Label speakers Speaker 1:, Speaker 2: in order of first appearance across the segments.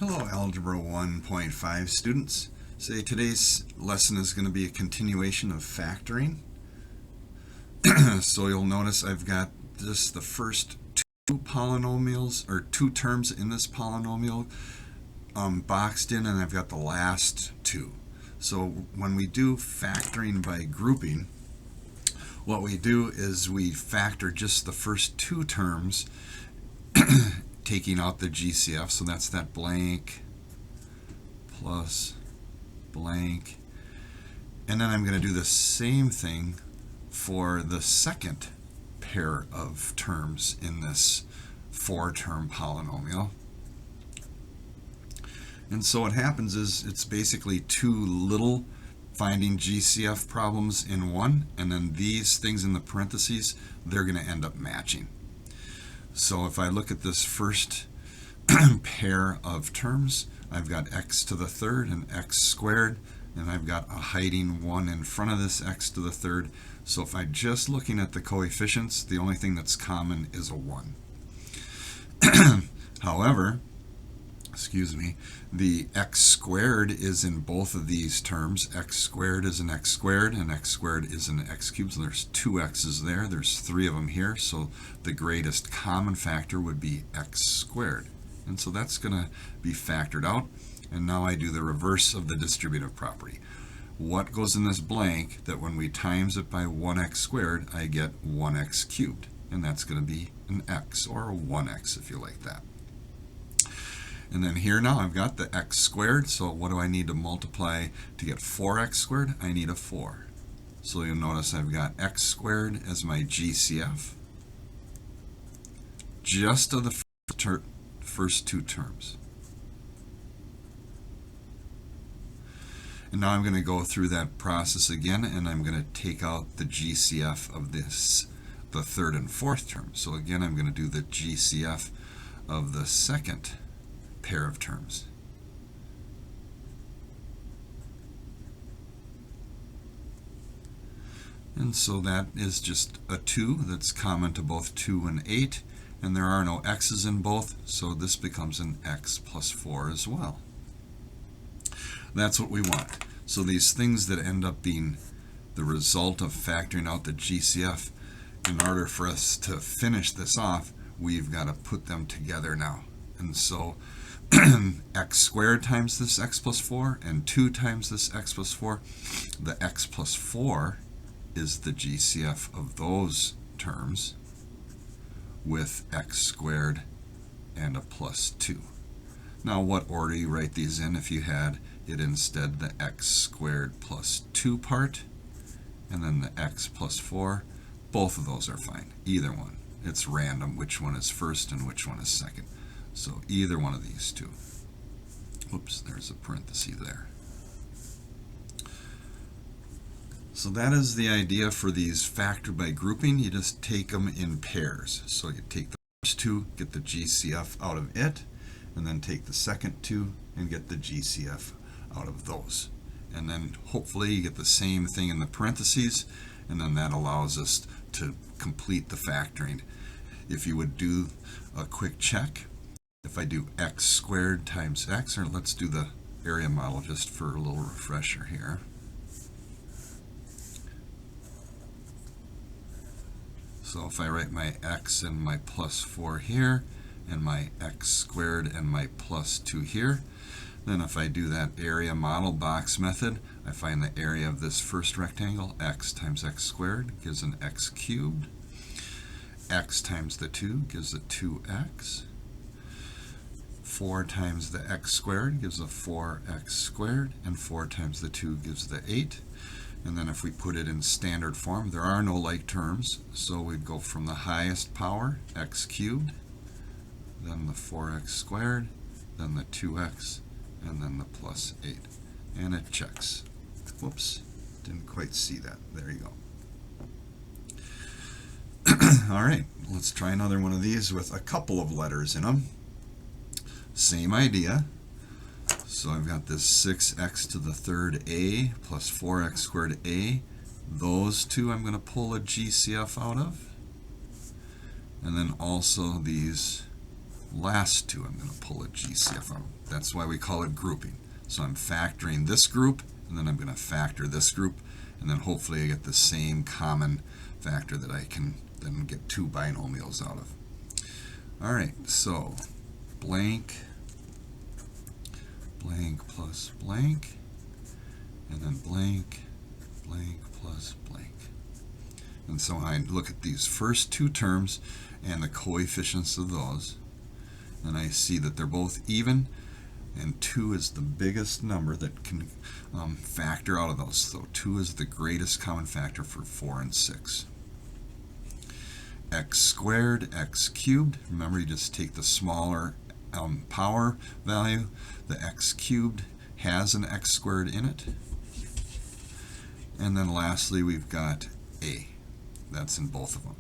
Speaker 1: Hello, Algebra 1.5 students. Today's lesson is going to be a continuation of factoring. So you'll notice I've got just the first two polynomials, or two terms in this polynomial boxed in, and I've got the last two. So when we do factoring by grouping, what we do is we factor just the first two terms taking out the GCF, so that's that blank plus blank. And then I'm going to do the same thing for the second pair of terms in this four-term polynomial. And so what happens is it's basically two little finding GCF problems in one, and then these things in the parentheses, they're going to end up matching. So if I look at this first pair of terms, I've got x to the third and x squared, and I've got a hiding 1 in front of this x to the third. So if I'm just looking at the coefficients, the only thing that's common is a 1. However, the x squared is in both of these terms. X squared is an x squared, and x squared is an x cubed. So there's two x's there. There's three of them here. So the greatest common factor would be x squared. And so that's going to be factored out. And now I do the reverse of the distributive property. What goes in this blank that when we times it by 1x squared, I get 1x cubed. And that's going to be an x, or a 1x if you like that. And then here now I've got the x squared, so what do I need to multiply to get 4x squared? I need a 4. So you'll notice I've got x squared as my GCF, just of the first two terms. And now I'm going to go through that process again, and I'm going to take out the GCF of this, the third and fourth term. So again, I'm going to do the GCF of the second pair of terms. And so that is just a 2 that's common to both 2 and 8, and there are no x's in both, so this becomes an x plus 4 as well. That's what we want. So these things that end up being the result of factoring out the GCF, in order for us to finish this off, we've got to put them together now. And so x squared times this x plus 4 and 2 times this x plus 4. The x plus 4 is the GCF of those terms with x squared and a plus 2. Now what order you write these in? If you had it instead the x squared plus 2 part and then the x plus 4, both of those are fine. Either one. It's random which one is first and which one is second. So either one of these two. Oops, there's a parenthesis there. So that is the idea for these factor by grouping. You just take them in pairs. So you take the first two, get the GCF out of it, and then take the second two and get the GCF out of those. And then hopefully you get the same thing in the parentheses, and then that allows us to complete the factoring. If you would do a quick check, if I do x squared times x, or let's do the area model just for a little refresher here. So if I write my x and my plus 4 here, and my x squared and my plus 2 here, then if I do that area model box method, I find the area of this first rectangle, x times x squared, gives an x cubed. X times the 2 gives a 2x. 4 times the x squared gives a 4x squared, and 4 times the 2 gives the 8. And then if we put it in standard form, there are no like terms, so we'd go from the highest power, x cubed, then the 4x squared, then the 2x, and then the plus 8. And it checks. Whoops, didn't quite see that. There you go. All right, let's try another one of these with a couple of letters in them. Same idea. So I've got this 6x to the third a plus 4x squared a. Those two I'm going to pull a GCF out of. And then also these last two, I'm going to pull a GCF out. That's why we call it grouping. So I'm factoring this group, and then I'm going to factor this group, and then hopefully I get the same common factor that I can then get two binomials out of. All right, so blank, blank plus blank, and then blank, blank plus blank. And so I look at these first two terms and the coefficients of those, and I see that they're both even, and 2 is the biggest number that can factor out of those. So 2 is the greatest common factor for 4 and 6. X squared, x cubed. Remember, you just take the smaller power value. The x cubed has an x squared in it. And then lastly, we've got a. That's in both of them.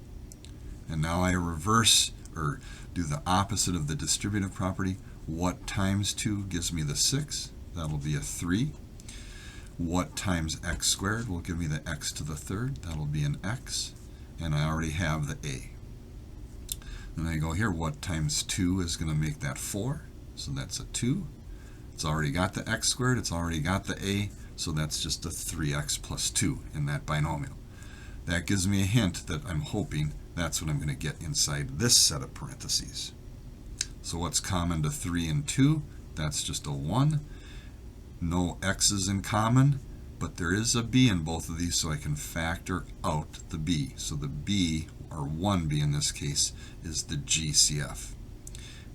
Speaker 1: And now I reverse, or do the opposite of the distributive property. What times 2 gives me the 6? That'll be a 3. What times x squared will give me the x to the third? That'll be an x. And I already have the a. And I go here, what times 2 is going to make that 4? So that's a 2. It's already got the x squared, it's already got the a, so that's just a 3x plus 2 in that binomial. That gives me a hint that I'm hoping that's what I'm going to get inside this set of parentheses. So what's common to 3 and 2? That's just a 1. No x's in common, but there is a b in both of these, so I can factor out the b. So the b, or 1b in this case, is the GCF.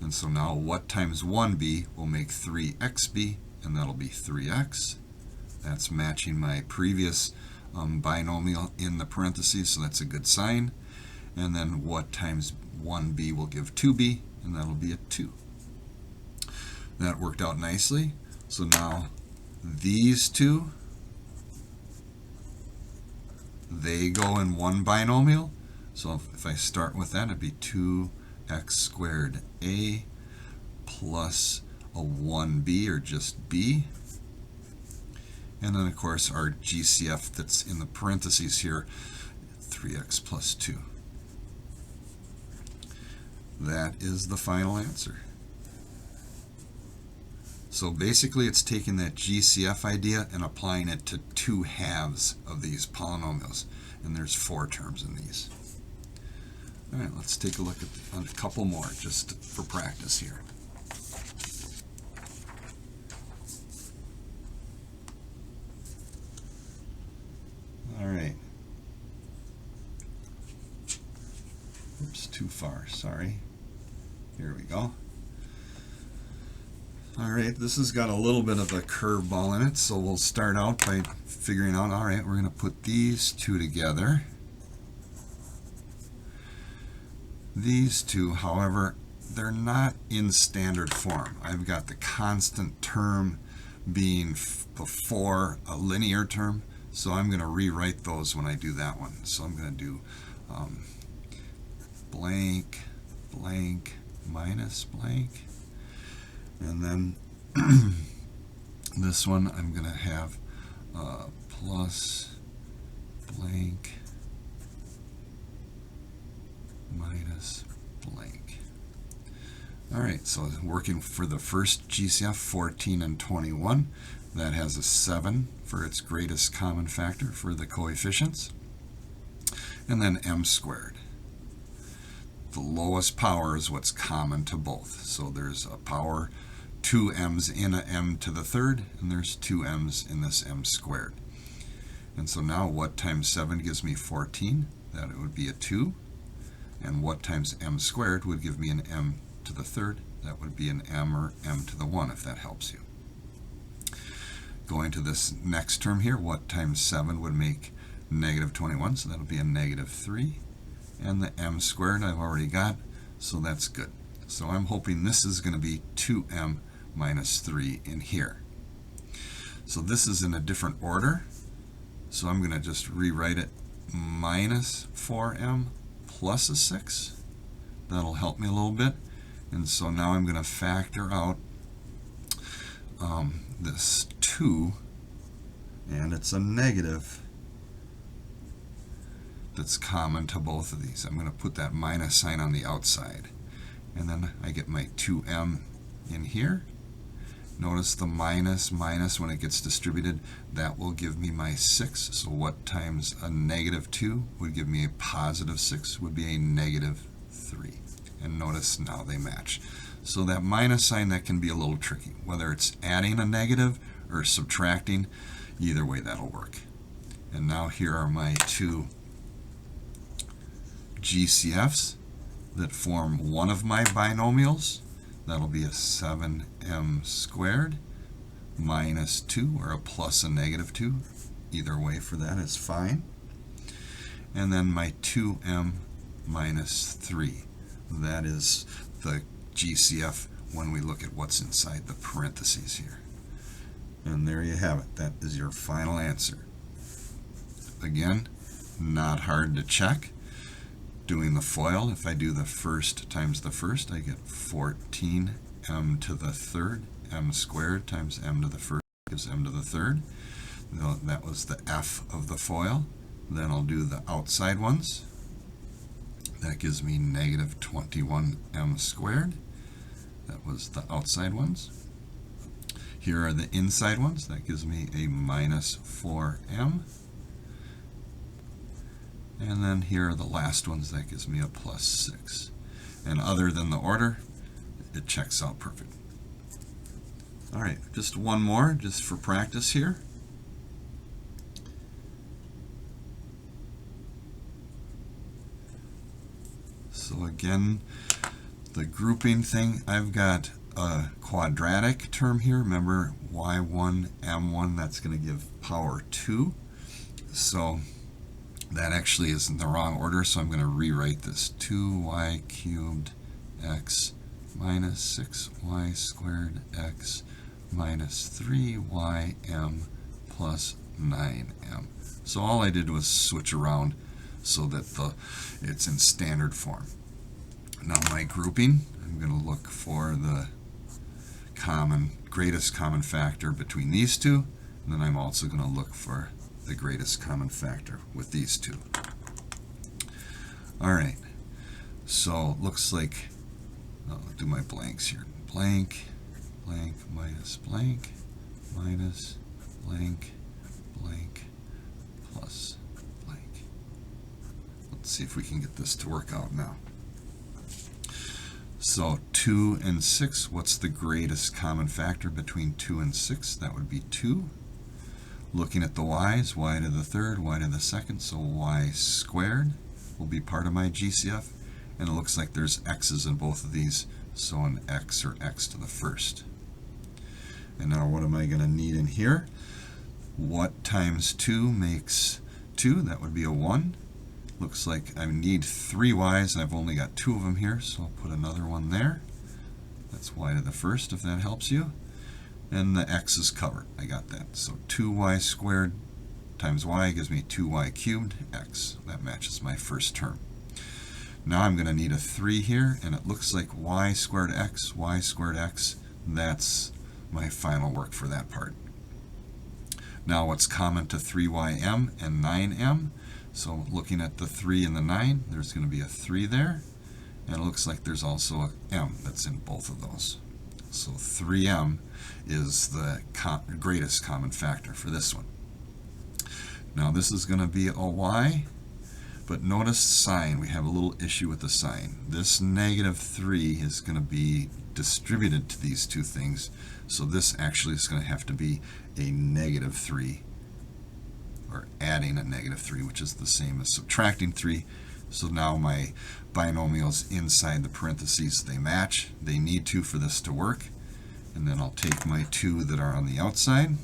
Speaker 1: And so now what times 1b will make 3xb, and that'll be 3x. That's matching my previous binomial in the parentheses, so that's a good sign. And then what times 1b will give 2b, and that'll be a 2. That worked out nicely. So now these two, they go in one binomial. So if I start with that, it'd be 2x squared a plus a 1b, or just b. And then of course our GCF that's in the parentheses here, 3x plus 2. That is the final answer. So basically it's taking that GCF idea and applying it to 2 halves of these polynomials. And there's 4 terms in these. All right, let's take a look at a couple more just for practice here. All right. Oops, too far, sorry. Here we go. All right, this has got a little bit of a curveball in it, so we'll start out by figuring out, all right, we're going to put these two together. These two, however, they're not in standard form. I've got the constant term being before a linear term, so I'm going to rewrite those when I do that one. So I'm going to do blank, blank, minus blank. And then this one I'm going to have plus blank minus blank. All right, so working for the first GCF, 14 and 21, that has a 7 for its greatest common factor for the coefficients. And then m squared. The lowest power is what's common to both. So there's a power 2 m's in a m to the third, and there's 2 m's in this m squared. And so now what times 7 gives me 14? That it would be a 2. And what times m squared would give me an m to the third? That would be an m, or m to the 1, if that helps you. Going to this next term here, what times 7 would make negative 21? So that'll be a negative 3. And the m squared I've already got, so that's good. So I'm hoping this is going to be 2m minus 3 in here. So this is in a different order, so I'm going to just rewrite it minus 4m plus a 6. That'll help me a little bit. And so now I'm going to factor out this 2, and it's a negative that's common to both of these. I'm going to put that minus sign on the outside. and then I get my 2m in here. Notice the minus, when it gets distributed, that will give me my 6. So what times a negative 2 would give me a positive 6 would be a negative 3. And notice now they match. So that minus sign, that can be a little tricky. Whether it's adding a negative or subtracting, either way that'll work. And now here are my two GCFs that form one of my binomials. That'll be a 7m squared minus 2, or a plus a negative 2. Either way for that is fine. And then my 2m minus 3. That is the GCF when we look at what's inside the parentheses here. And there you have it. That is your final answer. Again, not hard to check. Doing the FOIL, if I do the first times the first, I get 14m to the third. M squared times m to the first gives m to the third. That was the F of the FOIL. Then I'll do the outside ones. That gives me negative 21m squared. That was the outside ones. Here are the inside ones. That gives me a minus 4m. And then here are the last ones. That gives me a plus 6. And other than the order, it checks out perfect. All right, just one more, just for practice here. So again, the grouping thing, I've got a quadratic term here. Remember, y1, m1, that's going to give power 2. So that actually is in the wrong order, so I'm going to rewrite this. 2y cubed x minus 6y squared x minus 3ym plus 9m. So all I did was switch around so that it's in standard form. Now my grouping, I'm going to look for the greatest common factor between these two, and then I'm also going to look for the greatest common factor with these two. All right, so looks like, I'll do my blanks here. Blank, blank, minus blank, minus blank, blank, plus blank. Let's see if we can get this to work out now. So 2 and 6, what's the greatest common factor between 2 and 6? That would be 2. Looking at the y's, y to the third, y to the second, so y squared will be part of my GCF. And it looks like there's x's in both of these, so an x, or x to the first. And now what am I going to need in here? What times 2 makes 2? That would be a 1. Looks like I need 3 y's, and I've only got 2 of them here, so I'll put another one there. That's y to the first, if that helps you. And the x is covered. I got that. So 2y squared times y gives me 2y cubed x. That matches my first term. Now I'm going to need a 3 here, and it looks like y squared x, that's my final work for that part. Now what's common to 3ym and 9m? So looking at the 3 and the 9, there's going to be a 3 there, and it looks like there's also a m that's in both of those. So 3m is the greatest common factor for this one. Now this is going to be a y, but notice sign. We have a little issue with the sign. This negative 3 is going to be distributed to these two things, so this actually is going to have to be a negative 3, or adding a negative 3, which is the same as subtracting 3. So now my binomials inside the parentheses, they match. They need to for this to work. And then I'll take my 2 that are on the outside.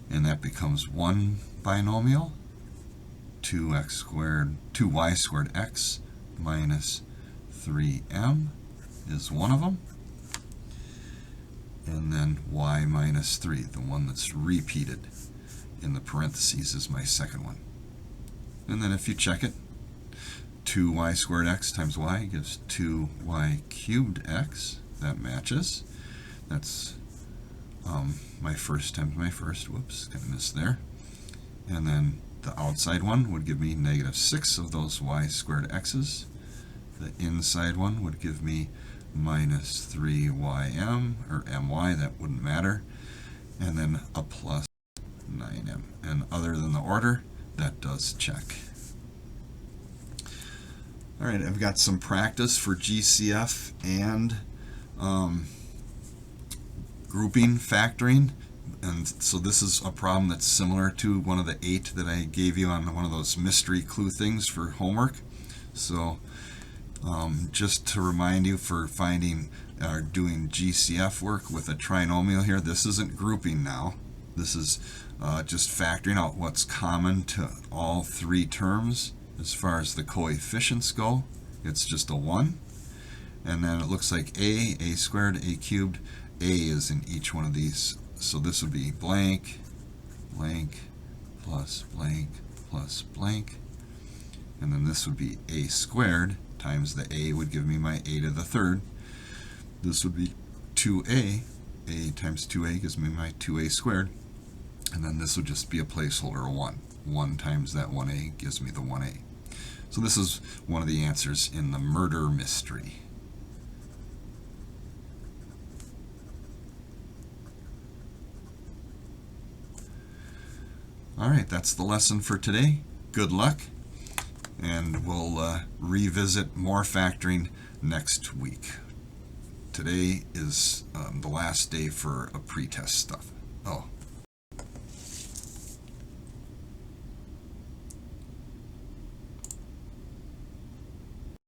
Speaker 1: And that becomes one binomial. 2y squared x minus 3m is one of them. And then y minus 3, the one that's repeated in the parentheses, is my second one. And then if you check it, 2y squared x times y gives 2y cubed x. That matches. That's my first times my first. Whoops, got missed there. And then The outside one would give me negative 6 of those y squared x's. The inside one would give me minus 3ym, or my, that wouldn't matter, and then a plus 9m. And other than the order, that does check. All right, I've got some practice for GCF and grouping factoring. And so this is a problem that's similar to one of the 8 that I gave you on one of those mystery clue things for homework. So just to remind you, for finding or doing GCF work with a trinomial here, this isn't grouping now. This is just factoring out what's common to all 3 terms. As far as the coefficients go, it's just a 1. And then it looks like a squared, a cubed, a is in each one of these. So this would be blank, blank, plus blank, plus blank. And then this would be a squared times the a would give me my a to the 3rd. This would be 2a. A times 2a gives me my 2a squared. And then this would just be a placeholder, a 1. 1 times that 1a gives me the 1a. So this is one of the answers in the murder mystery. All right, that's the lesson for today. Good luck, and we'll revisit more factoring next week. Today is the last day for a pretest stuff. Oh,